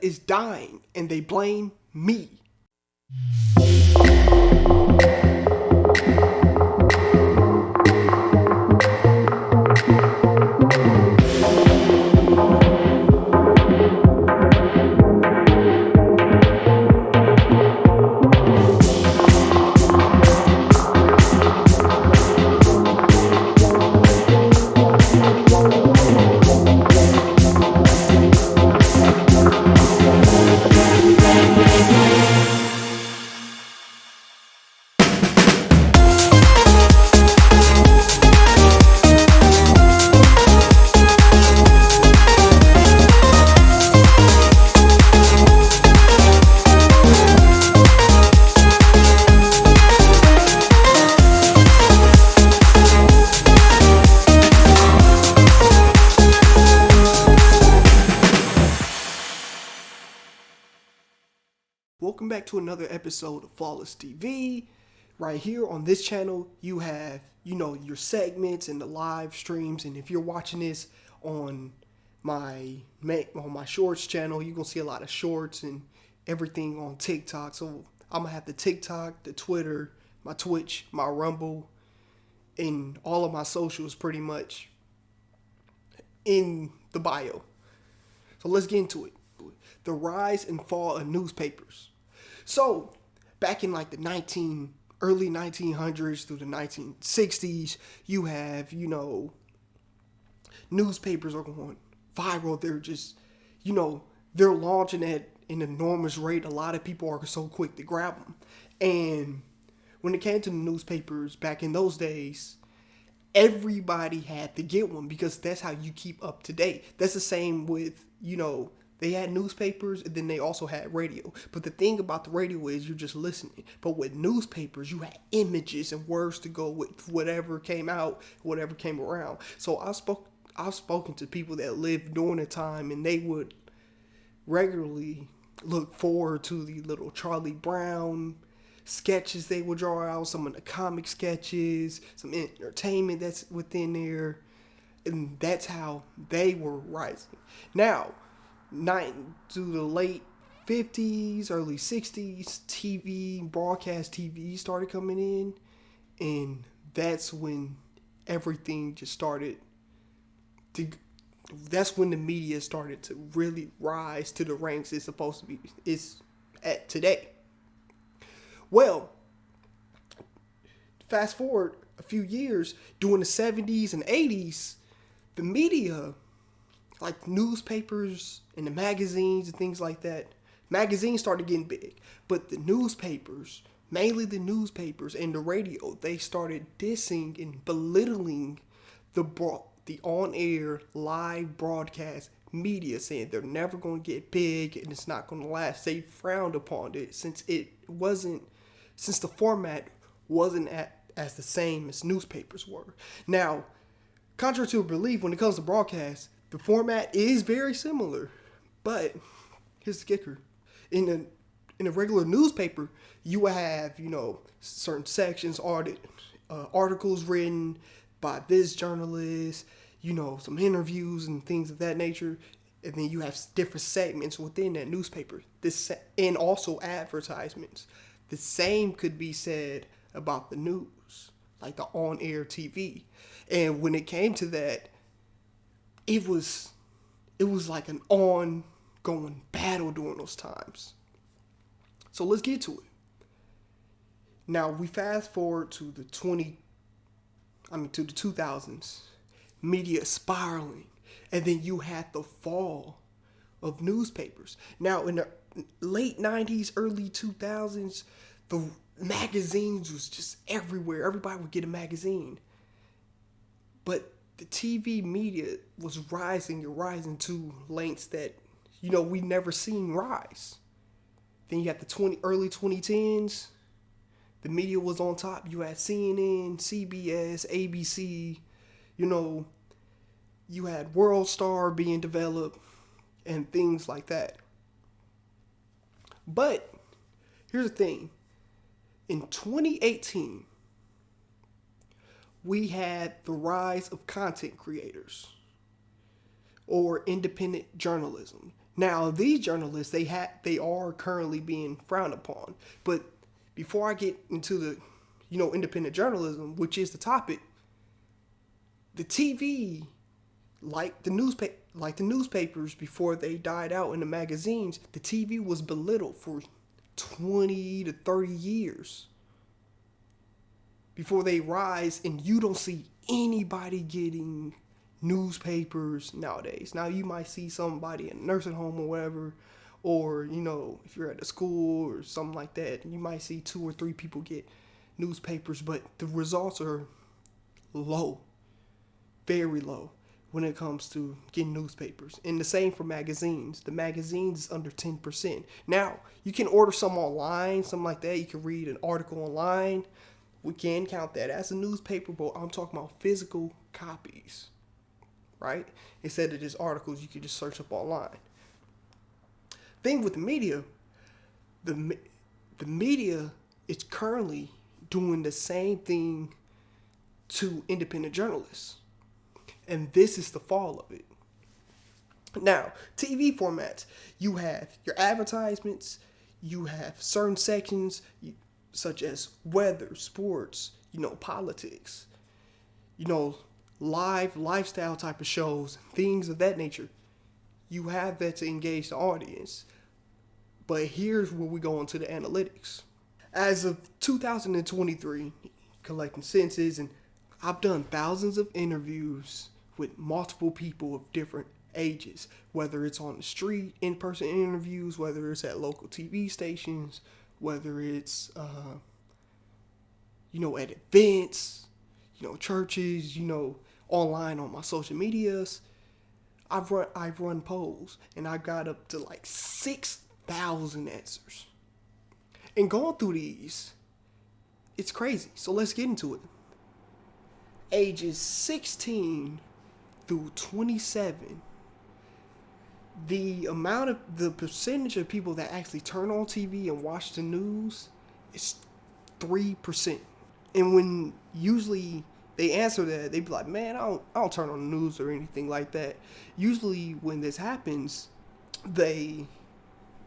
is dying and they blame me. Welcome back to another episode of Flawless TV. Right here on this channel, you have, your segments and the live streams. And if you're watching this on my shorts channel, you're going to see a lot of shorts and everything on TikTok. So I'm going to have the TikTok, the Twitter, my Twitch, my Rumble, and all of my socials pretty much in the bio. So let's get into it. The rise and fall of newspapers. So, back in like the early 1900s through the 1960s, you have, newspapers are going viral. They're just, they're launching at an enormous rate. A lot of people are so quick to grab them. And when it came to the newspapers back in those days, everybody had to get one because that's how you keep up to date. That's the same with, they had newspapers and then they also had radio. But the thing about the radio is you're just listening. But with newspapers, you had images and words to go with whatever came out, whatever came around. So I've spoken to people that lived during the time and they would regularly look forward to the little Charlie Brown sketches they would draw out, some of the comic sketches, some entertainment that's within there. And that's how they were rising. Now, to the late 50s, early 60s, broadcast TV started coming in, and that's when everything just started to, that's when the media started to really rise to the ranks it's at today. Well, fast forward a few years, during the 70s and 80s, the media, like newspapers and the magazines and things like that, magazines started getting big. But the newspapers, mainly the newspapers and the radio, they started dissing and belittling the on-air live broadcast media, saying they're never going to get big and it's not going to last. They frowned upon it since the format wasn't as the same as newspapers were. Now, contrary to belief, when it comes to broadcast, the format is very similar, but here's the kicker. In a regular newspaper, you will have, certain sections, articles written by this journalist, some interviews and things of that nature, and then you have different segments within that newspaper. And also advertisements. The same could be said about the news, like the on-air TV. And when it came to that, it was like an ongoing battle during those times. So let's get to it. Now we fast forward to the 2000s, media spiraling, and then you had the fall of newspapers. Now in the late 90s, early 2000s, the magazines was just everywhere. Everybody would get a magazine. But the TV media was rising to lengths that, we never seen rise. Then you had the early 2010s. The media was on top. You had CNN, CBS, ABC. You had World Star being developed and things like that. But here's the thing. In 2018, we had the rise of content creators or independent journalism. Now, these journalists, they are currently being frowned upon. But before I get into the, independent journalism, which is the topic, the TV, like the newspapers before they died out in the magazines, the TV was belittled for 20 to 30 years before they rise, and you don't see anybody getting newspapers nowadays. Now, you might see somebody in a nursing home or whatever, or, if you're at a school or something like that, you might see 2 or 3 people get newspapers, but the results are low, very low when it comes to getting newspapers. And the same for magazines. The magazines is under 10%. Now, you can order some online, something like that. You can read an article online. We can count that as a newspaper, but I'm talking about physical copies, right? Instead of just articles you can just search up online. Thing with the media, the media is currently doing the same thing to independent journalists. And this is the fall of it. Now, TV formats, you have your advertisements, you have certain sections such as weather, sports, politics, live lifestyle type of shows, things of that nature. You have that to engage the audience. But here's where we go into the analytics. As of 2023, collecting census, and I've done thousands of interviews with multiple people of different ages, whether it's on the street, in-person interviews, whether it's at local TV stations, whether it's, at events, churches, online on my social medias. I've run polls, and I got up to like 6,000 answers. And going through these, it's crazy. So let's get into it. Ages 16 through 27, the percentage of people that actually turn on TV and watch the news is 3%. And when usually they answer that, they be like, man, I don't turn on the news or anything like that. Usually when this happens, they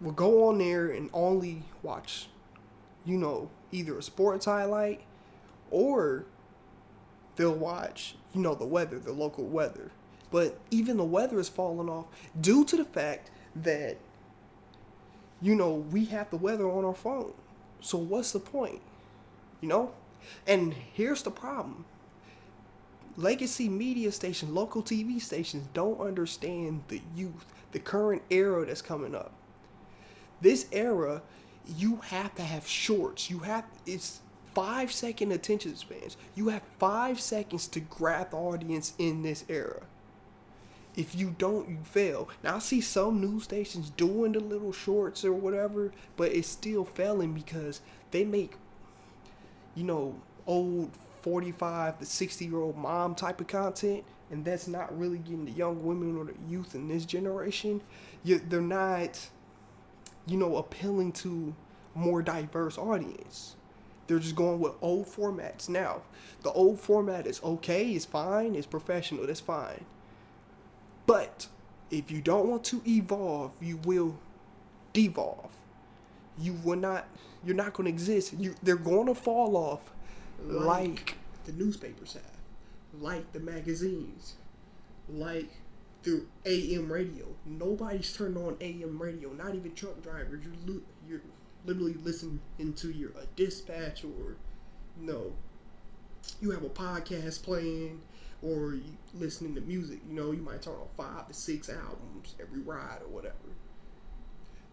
will go on there and only watch, either a sports highlight, or they'll watch, the weather, the local weather. But even the weather is falling off due to the fact that, we have the weather on our phone. So what's the point? And here's the problem. Legacy media stations, local TV stations don't understand the youth, the current era that's coming up. This era, you have to have shorts. It's 5-second attention spans. You have 5 seconds to grab the audience in this era. If you don't, you fail. Now, I see some news stations doing the little shorts or whatever, but it's still failing because they make, old 45 to 60-year-old mom type of content, and that's not really getting the young women or the youth in this generation. They're not, appealing to a more diverse audience. They're just going with old formats. Now, the old format is okay, it's fine, it's professional, that's fine. But if you don't want to evolve, you will devolve. You're not going to exist. They're going to fall off like the newspapers have, like the magazines, like the AM radio. Nobody's turned on AM radio, not even truck drivers. You're literally listening into your dispatch, or you have a podcast playing, or you listening to music. You might turn on 5 to 6 albums every ride or whatever.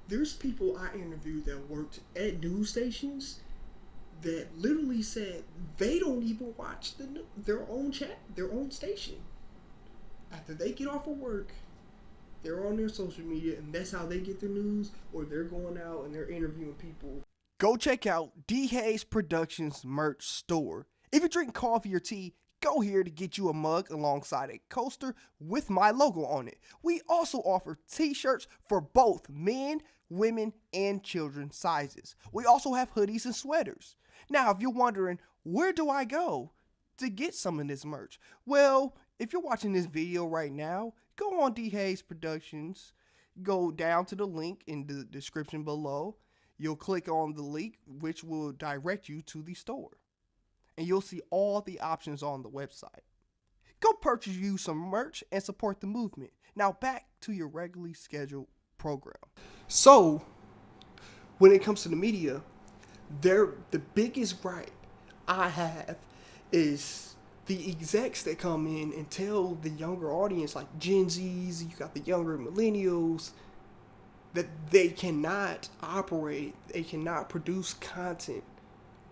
There's people I interviewed that worked at news stations that literally said they don't even watch their own station. After they get off of work, they're on their social media, and that's how they get their news, or they're going out and they're interviewing people. Go check out DHayes Productions merch store. If you drink coffee or tea, go here to get you a mug alongside a coaster with my logo on it. We also offer t-shirts for both men, women, and children sizes. We also have hoodies and sweaters. Now, if you're wondering, where do I go to get some of this merch? Well, if you're watching this video right now, go on DHayes Productions, go down to the link in the description below. You'll click on the link, which will direct you to the store. And you'll see all the options on the website. Go purchase you some merch and support the movement. Now back to your regularly scheduled program. So, when it comes to the media, the biggest gripe I have is the execs that come in and tell the younger audience, like Gen Zs, you got the younger millennials, that they cannot operate, they cannot produce content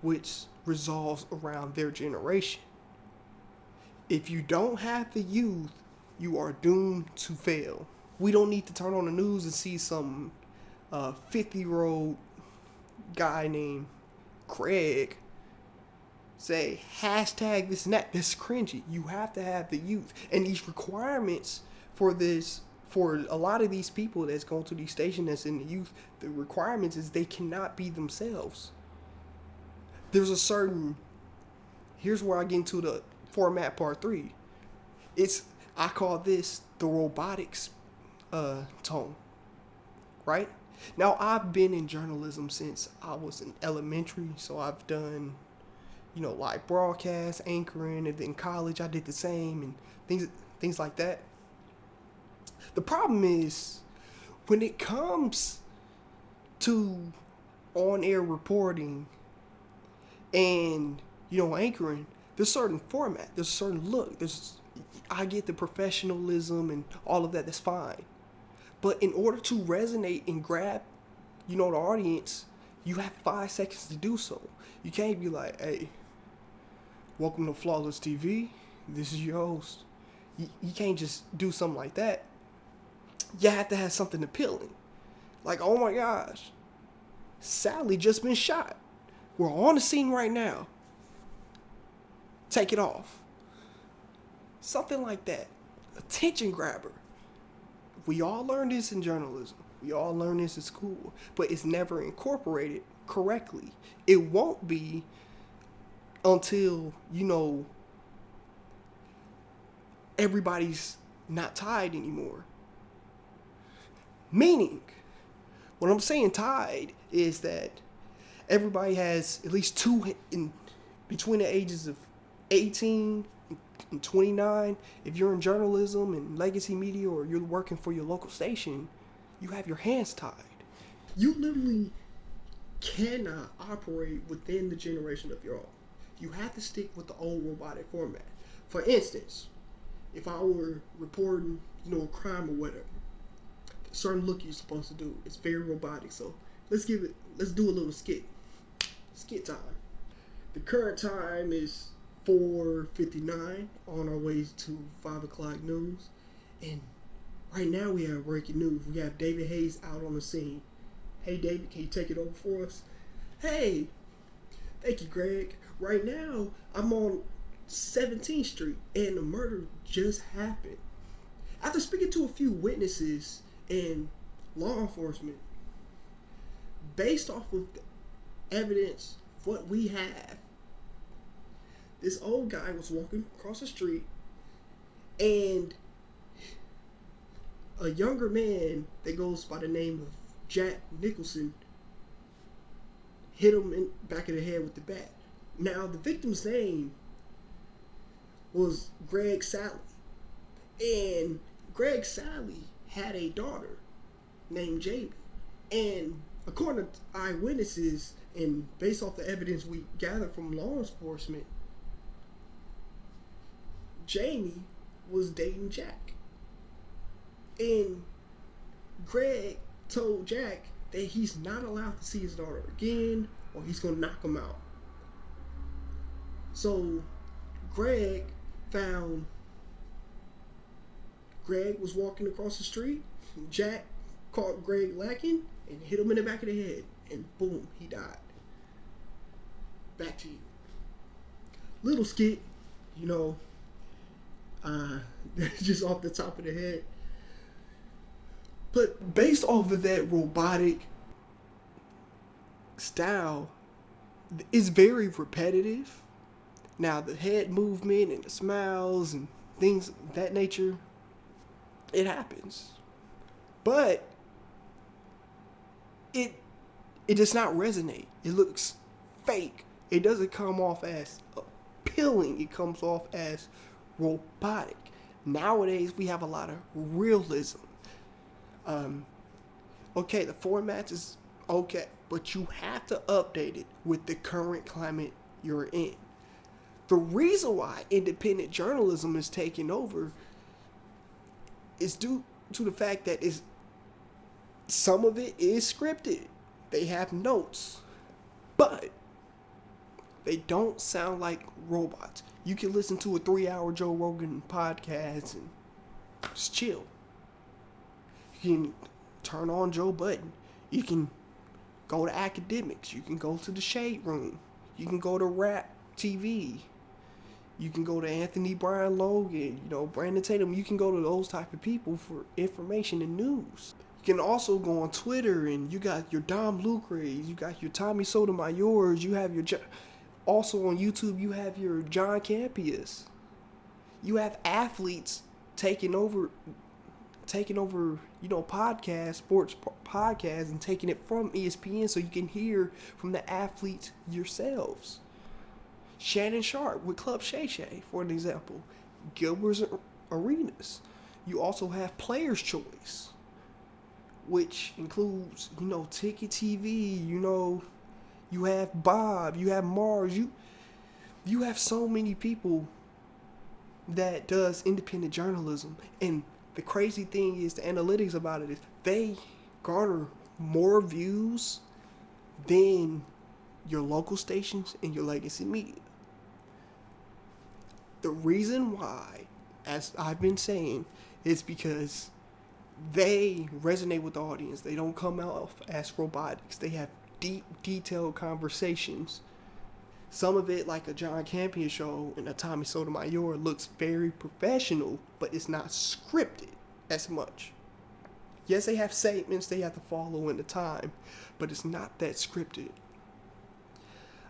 which resolves around their generation. If you don't have the youth, you are doomed to fail. We don't need to turn on the news and see some 50-year-old guy named Craig say hashtag this and that. That's cringy. You have to have the youth. And these requirements for this, for a lot of these people that's going to these stations that's in the youth, the requirements is they cannot be themselves. There's a certain, here's where I get into the format part 3. I call this the robotics tone, right? Now, I've been in journalism since I was in elementary, so I've done, like broadcast, anchoring, and then college I did the same, and things like that. The problem is, when it comes to on-air reporting and, anchoring, there's a certain format, there's a certain look, I get the professionalism and all of that, that's fine. But in order to resonate and grab, the audience, you have 5 seconds to do so. You can't be like, hey, welcome to Flawless TV. This is your host. You can't just do something like that. You have to have something appealing. Like, oh my gosh, Sally just been shot. We're on the scene right now. Take it off. Something like that. Attention grabber. We all learn this in journalism. We all learn this in school. But it's never incorporated correctly. It won't be until, everybody's not tied anymore. Meaning, what I'm saying tied is that everybody has at least 2 in between the ages of 18 and 29. If you're in journalism and legacy media, or you're working for your local station, you have your hands tied. You literally cannot operate within the generation of your own. You have to stick with the old robotic format. For instance, if I were reporting, a crime or whatever, a certain look you're supposed to do, it's very robotic. So let's do a little skit time. The current time is 4:59 on our way to 5 o'clock news. And right now we have breaking news. We have DHayes out on the scene. Hey David, can you take it over for us? Hey, thank you, Greg. Right now I'm on 17th Street and the murder just happened. After speaking to a few witnesses and law enforcement, based off of the evidence, what we have, this old guy was walking across the street and a younger man that goes by the name of Jack Nicholson hit him in the back of the head with the bat. Now, the victim's name was Greg Sally. And Greg Sally had a daughter named Jamie. And according to eyewitnesses and based off the evidence we gathered from law enforcement, Jamie was dating Jack. And Greg told Jack that he's not allowed to see his daughter again or he's going to knock him out. So Greg was walking across the street. Jack caught Greg lacking and hit him in the back of the head. And boom, he died. Back to you. Little skit, just off the top of the head. But based off of that robotic style, it's very repetitive. Now, the head movement and the smiles and things of that nature, it happens. But it it does not resonate. It looks fake. It doesn't come off as appealing. It comes off as robotic. Nowadays, we have a lot of realism. Okay, the format is okay, but you have to update it with the current climate you're in. The reason why independent journalism is taking over is due to the fact that some of it is scripted. They have notes, but they don't sound like robots. You can listen to a 3-hour Joe Rogan podcast and just chill. You can turn on Joe Budden. You can go to academics. You can go to the Shade Room. You can go to Rap TV. You can go to Anthony Brian Logan, Brandon Tatum. You can go to those type of people for information and news. You can also go on Twitter, and you got your Dom Lucres, you got your Tommy Sotomayor's, you have your... Also on YouTube, you have your John Campius. You have athletes taking over, podcasts, sports podcasts, and taking it from ESPN so you can hear from the athletes yourselves. Shannon Sharp with Club Shay Shay, for an example. Gilbert's Arenas. You also have Player's Choice, which includes, Ticket TV, you have Bob, you have Mars, you have so many people that does independent journalism. And the crazy thing is, the analytics about it is they garner more views than your local stations and your legacy media. The reason why, as I've been saying, is because they resonate with the audience. They don't come out as robotics. They have deep, detailed conversations. Some of it, like a John Campion show and a Tommy Sotomayor, looks very professional, but it's not scripted as much. Yes, they have segments they have to follow in the time, but it's not that scripted.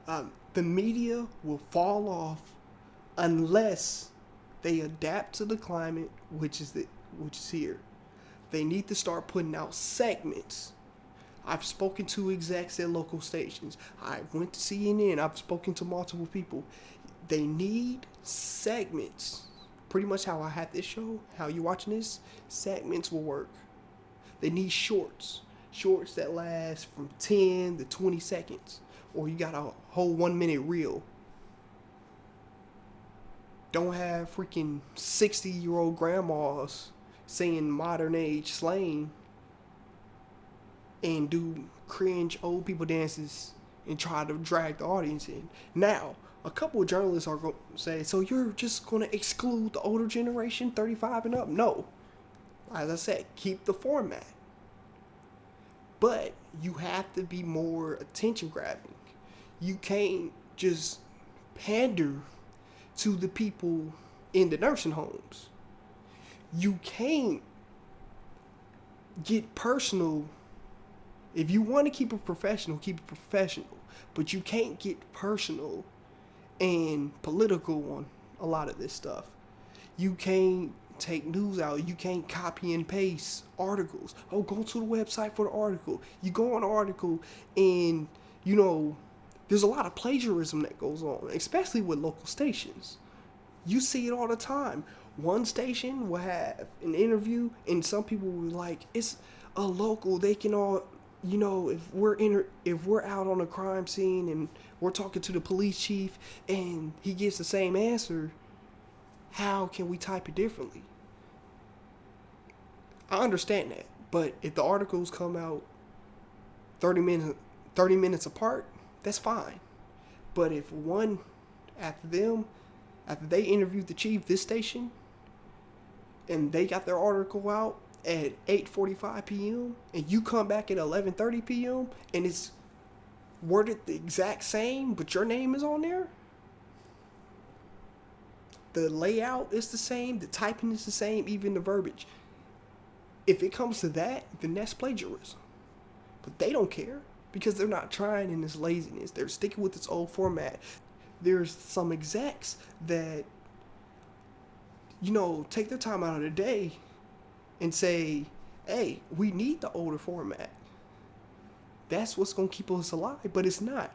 The media will fall off unless they adapt to the climate, which is here. They need to start putting out segments. I've spoken to execs at local stations. I went to CNN. I've spoken to multiple people. They need segments. Pretty much how I had this show, how you watching this, segments will work. They need shorts. Shorts that last from 10 to 20 seconds. Or you got a whole 1 minute reel. Don't have freaking 60-year-old grandmas saying modern age slang and do cringe old people dances and try to drag the audience in. Now, a couple of journalists are going to say, so you're just going to exclude the older generation, 35 and up? No. As I said, keep the format. But you have to be more attention grabbing. You can't just pander to the people in the nursing homes. You can't get personal. If you want to keep it professional, keep it professional. But you can't get personal and political on a lot of this stuff. You can't take news out. You can't copy and paste articles. Oh, go to the website for the article. You go on the article and, there's a lot of plagiarism that goes on, especially with local stations. You see it all the time. One station will have an interview and some people will be like, it's a local. They can all, if we're out on a crime scene and we're talking to the police chief and he gives the same answer, how can we type it differently? I understand that, but if the articles come out 30 minutes apart, that's fine. But if one after they interviewed the chief, this station, and they got their article out at 8:45 p.m. and you come back at 11:30 p.m. and it's worded the exact same, but your name is on there, the layout is the same, the typing is the same, even the verbiage. If it comes to that, then that's plagiarism. But they don't care because they're not trying in this laziness. They're sticking with this old format. There's some execs that, take their time out of the day and say, hey, we need the older format. That's what's gonna keep us alive, but it's not.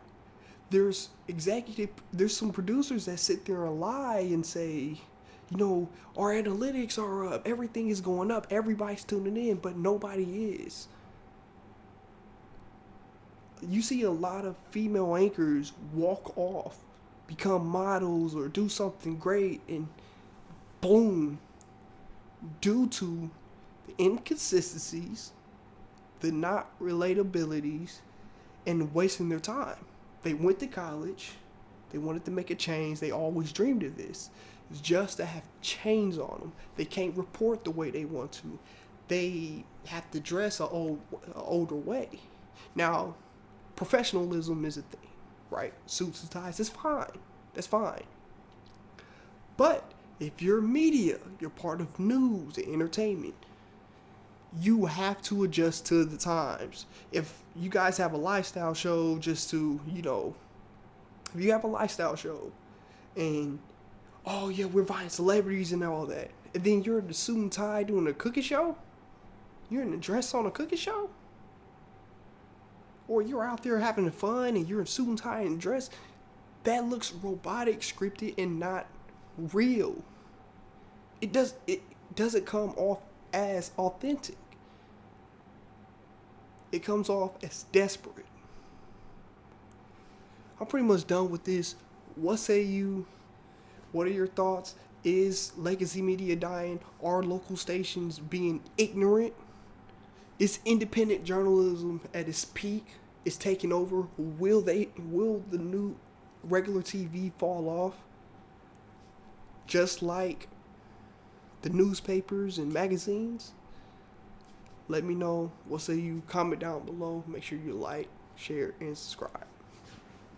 There's some producers that sit there and lie and say, our analytics are up, everything is going up, everybody's tuning in, but nobody is. You see a lot of female anchors walk off, become models, or do something great, and boom, due to the inconsistencies, the not relatabilities, and wasting their time. They went to college, they wanted to make a change, they always dreamed of this. It's just to have chains on them. They can't report the way they want to. They have to dress an older way. Now, professionalism is a thing, right? Suits and ties, that's fine. That's fine. But if you're media, you're part of news and entertainment, you have to adjust to the times. If you guys have a lifestyle show, if you have a lifestyle show and, oh yeah, we're inviting celebrities and all that, and then you're in the suit and tie doing a cookie show? You're in the dress on a cookie show? Or you're out there having fun and you're in suit and tie and dress? That looks robotic, scripted, and not real. It doesn't come off as authentic. It comes off as desperate. I'm pretty much done with this. What say you? What are your thoughts? Is legacy media dying? Are local stations being ignorant? Is independent journalism at its peak? Is taking over? Will the new regular TV fall off? Just like the newspapers and magazines? Let me know. What say you? Comment down below. Make sure you like, share, and subscribe.